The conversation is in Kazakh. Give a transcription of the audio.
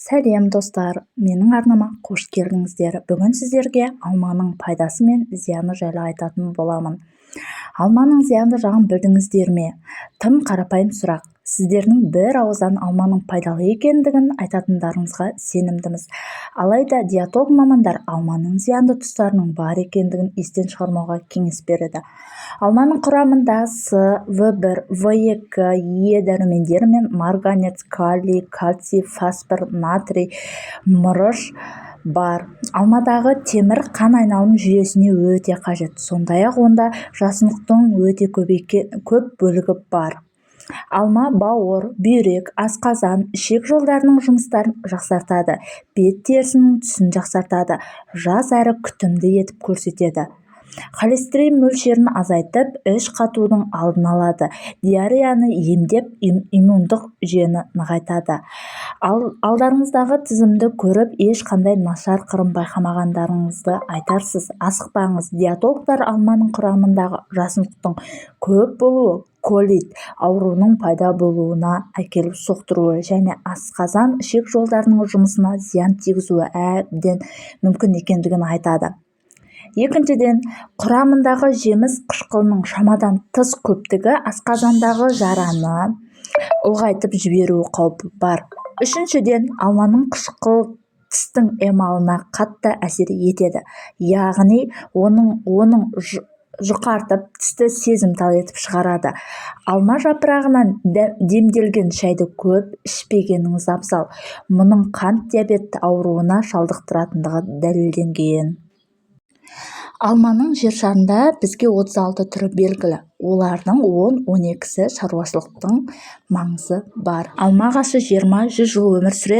Сәлем достар, менің арнама қош келдіңіздер. Бүгін сіздерге алманың пайдасы мен зияны жайлы айтатын боламын. Алманың зиянды жағын білдіңіздер ме? Тым қарапайым сұрақ. Сіздердің бір ауыздан алманың пайдалы екендігін айтатындарыңызға сенімдіміз. Алайда диетолог мамандар алманың зиянды тұстарының бар екендігін естен шығармауға кеңес береді. Алманың құрамында С, В1, В2, Е дәрумендері мен марганец, калий, кальций, фосфор, натрий, мырыш бар. Алмадағы темір қан айналым жүйесіне өте қажет. Сондай-ақ онда жасұнықтың өте көп бөлігі бар. Алма бауыр, бүйрек, асқазан, ішек жолдарының жұмыстарын жақсартады, бет терісінің түсін жақсартады, жас әрі күтімді етіп көрсетеді. Холестерин мөлшерін азайтып, іш қатудың алдын алады, диареяны емдеп, иммундық жүйені нығайтады. Алдарыңыздағы тізімді көріп, ешқандай нашар қырын байқамағандарыңызды айтарсыз. Асықпаңыз, диетологтар алманың құрамындағы жасұнықтың көп болуы колит ауруының пайда болуына әкеліп соқтыруы және асқазан ішек жолдарының жұмысына зиян тигізуі әбден мүмкін екендігін айтады. Екіншіден, құрамындағы жеміс қышқылының шамадан тыс көптігі асқазандағы жараны ұлғайтып жіберу қаупі бар. Үшіншіден, алманың қышқыл тістің эмалына қатты әсер етеді, яғни оның жұқартып тісті сезімтал етіп шығарады. Алма жапырағынан демделген шайды көп ішпегеніңіз абзал. Мұның қант диабеті ауруына шалдықтыратындығы дәлелденген. Алманың жер шарында бізге 36 түрі белгілі. Олардың 10-12-сі шаруашылықтың маңызы бар. Алма ағашы 20-100 жыл өмір сүреді.